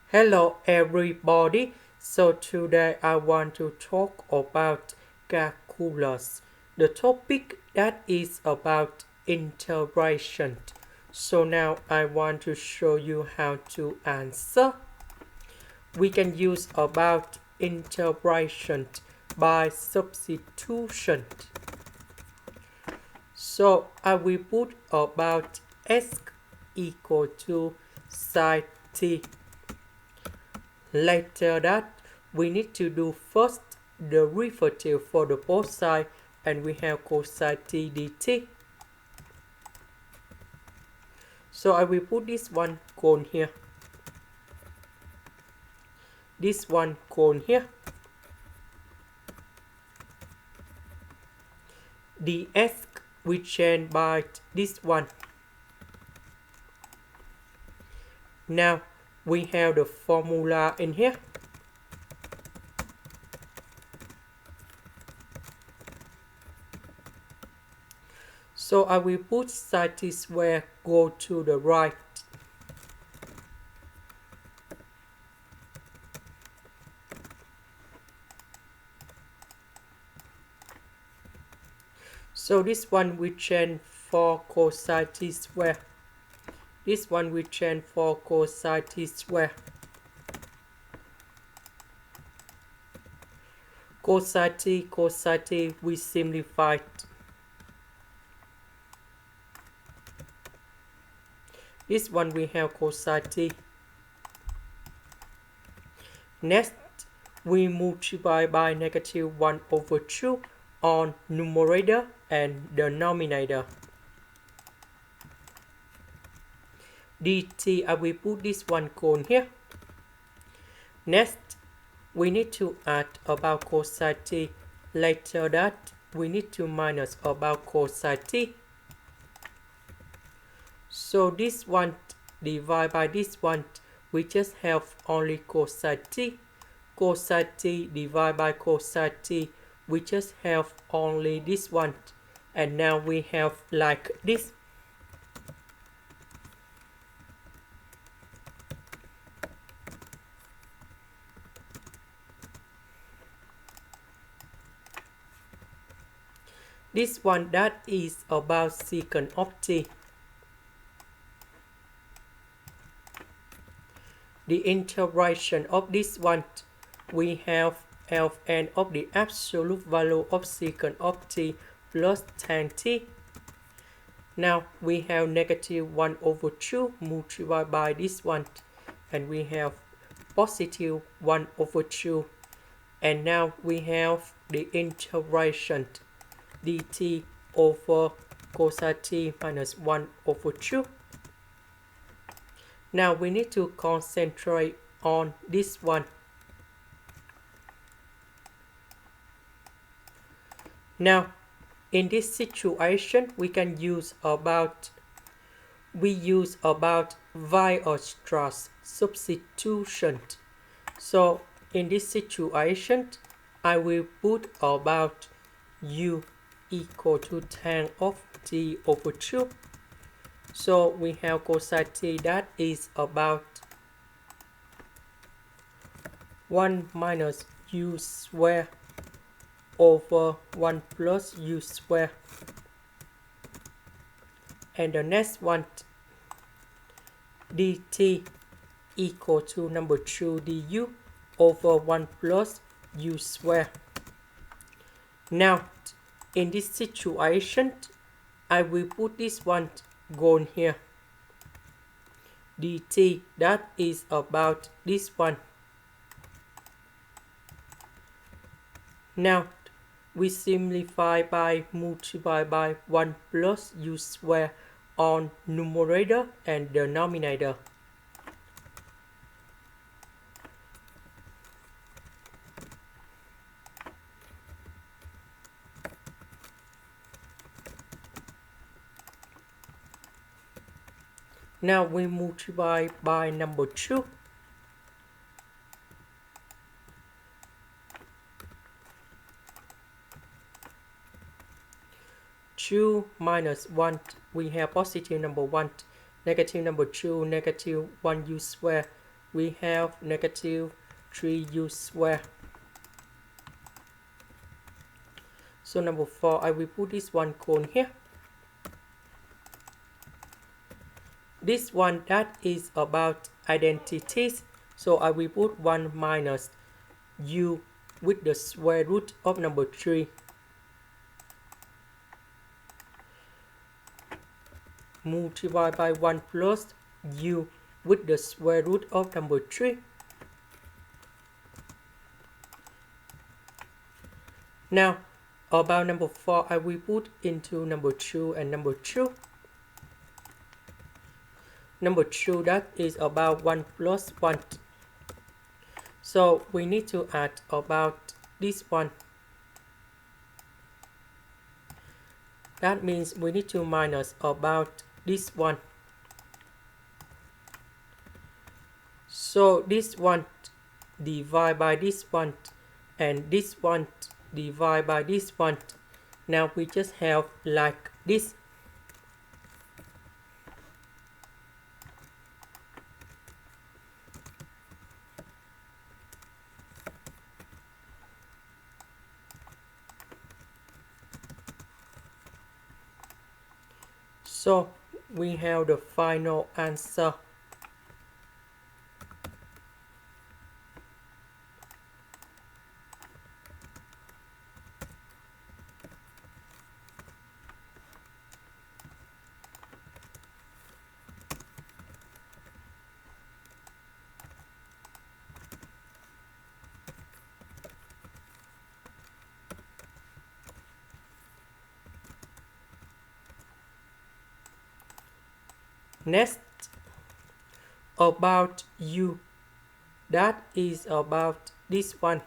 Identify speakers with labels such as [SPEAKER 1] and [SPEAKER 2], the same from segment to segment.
[SPEAKER 1] Hello everybody. So today I want to talk about calculus. The topic that is about integration. So now I want to show you how to answer. We can use about integration by substitution. So I will put about s equal to sine t. Later that, we need to do first the derivative for the both sides, and we have cosine t dt. So I will put this one cone here. This one cone here. The s we change by this one. Now we have the formula in here. So I will put sine t square go to the right. So this one we change for cosine t square. This one we change for cosine t square. Cosine t, we simplify. This one we have cosine t. Next, we multiply by negative 1 over 2 on numerator and denominator. dt, I will put this one cone here. Next, we need to add about cosine t. Later that, we need to minus about cosine t. So this one divided by this one, we just have only cosine t. Cosine t divided by cosine t, we just have only this one. And now we have like this. This one that is about secant of t. The integration of this one, we have Ln of the absolute value of secant of t plus tan t. Now we have negative 1 over 2 multiplied by this one, and we have positive 1 over 2. And now we have the integration dt over cosine t minus 1 over 2. Now we need to concentrate on this one. Now in this situation we use about Weierstrass substitution. So in this situation I will put about u equal to tan of t over 2. So we have cosine t that is about 1 minus u square over 1 plus u square. And the next one, dt equal to number 2 du over 1 plus u square. Now in this situation I will put this one gone here. dt that is about this one. Now we simplify by multiply by 1 plus u square on numerator and denominator. Now we multiply by number 2. Two minus 1, we have positive number 1, negative number 2, negative 1 u square, we have negative 3u squared. So number 4, I will put this one cone here. This one, that is about identities. So I will put 1 minus u with the square root of number 3. Multiply by 1 plus u with the square root of number 3. Now, about number 4, I will put into number 2 and number 2. Number 2, that is about 1 plus 1. So we need to add about this one. That means we need to minus about this one. So this one divide by this one, and this one divide by this one. Now we just have like this. So we have the final answer. Next, about u, that is about this one.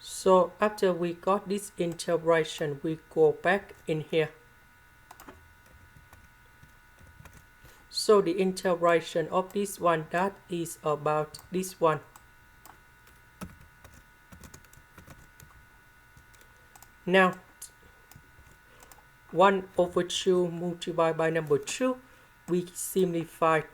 [SPEAKER 1] So after we got this integration, we go back in here. So the integration of this one, that is about this one. Now, 1 over 2 multiplied by number 2, we simplified.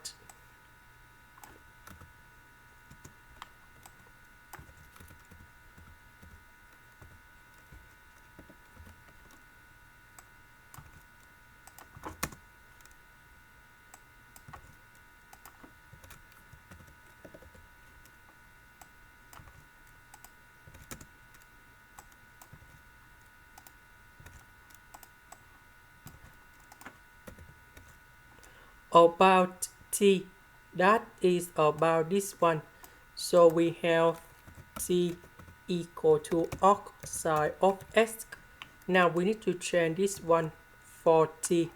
[SPEAKER 1] About t, that is about this one. So we have t equal to arcsine of s. Now we need to change this one for t.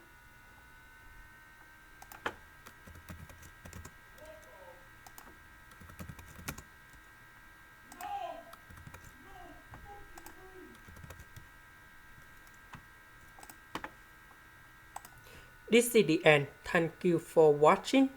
[SPEAKER 1] This is the end. Thank you for watching.